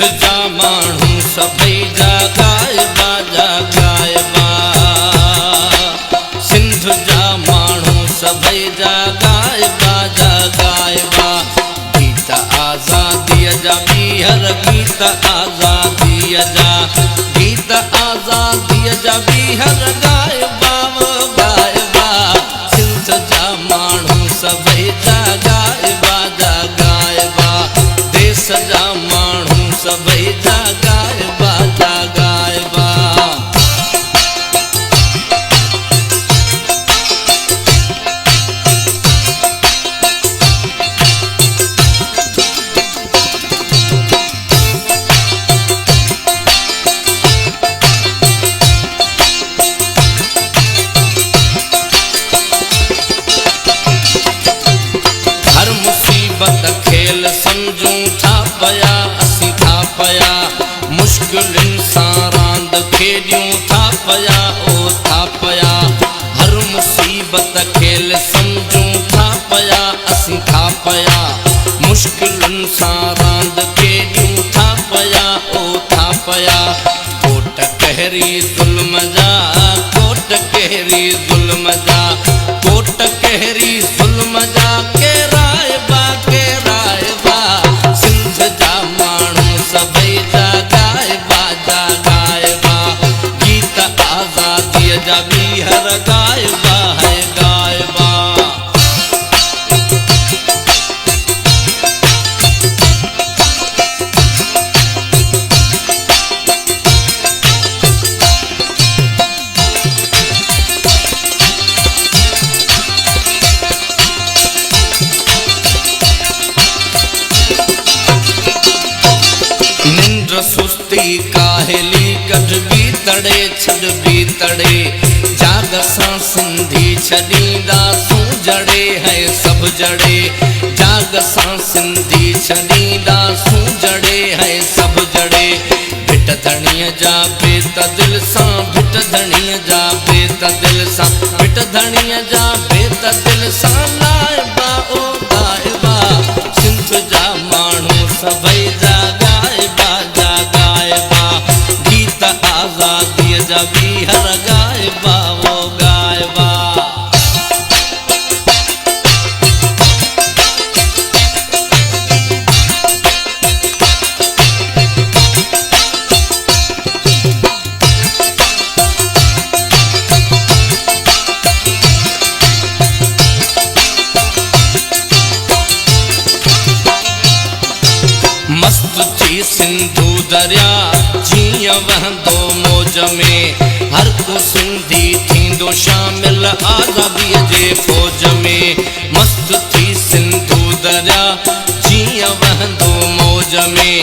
जा माण्हू सभई जा गाइबा जा गाइबा। सिंध जा माण्हू सभई जा गाइबा जा गाइबा। गीत आज़ादीअ जा ॿीहर गीत आज़ादीअ जा। गीत आज़ादीअ जा ॿीहर गाइबा गाइबा। सिंध जा माण्हू सभई जा गाइबा जा गाइबा। देश जा माण्हू सभई जा गाइबा जा गाइबा। हर मुसीबत खेल समझूं था पया असीं था पया। मुश्किलुनि सां रांदि खेॾियूं था पया ओ था पया। हर मुसीबत खेल समझूं था पया असीं था पया। मुश्किलुनि सां रांदि खेॾियूं था पया ओ था पया। कोट कहरी ज़ुल्म जा कोट कहरी ज़ुल्म जा। कोट कहरी ज़ुल्म जा केराइबा केराइबा। सिंध जा माण्हू सभई जा गाइबा जा गाइबा। गीत आज़ादीअ जा ॿीहर गाइबा है गाइबा। निंड सुस्ती काहेली कढ बीतड़े छॾ बीतड़े। जाग सां सिंधी छॾींदासूं जड़े है सभु जड़े। जाग सां सिंधी छॾींदासूं जड़े है सभु जड़े। भिट धणीअ जा बेत दिलि सां भिट धणीअ जा बेत दिलि सां। भिट धणीअ जा बेत दिलि सां लाइबा ओ गाइबा। सिंध जा माण्हू सभई जा गाइबा जा गाइबा। गीत आज़ादीअ जा ॿीहर गाइबा ओ गाइबा। मस्त थी सिंधु दरिया जीअं वहंदो मौज में। हर को सिंधी थींदो शामिल आज़ादीअ जे फौज में। मस्त थी सिंधु दरिया जीअं वहंदो मौज में।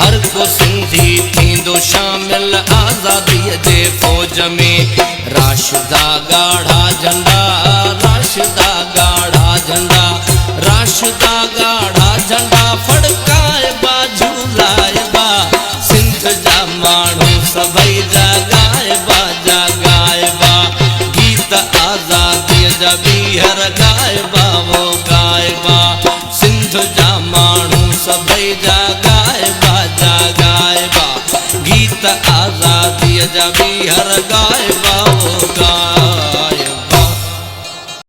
हर को सिंधी थींदो शामिल आज़ादीअ जे फौज में। राशिदा ॻाढ़ा झंडा राशिदा ॻाढ़ा झंडा। राशिदा ॻाढ़ा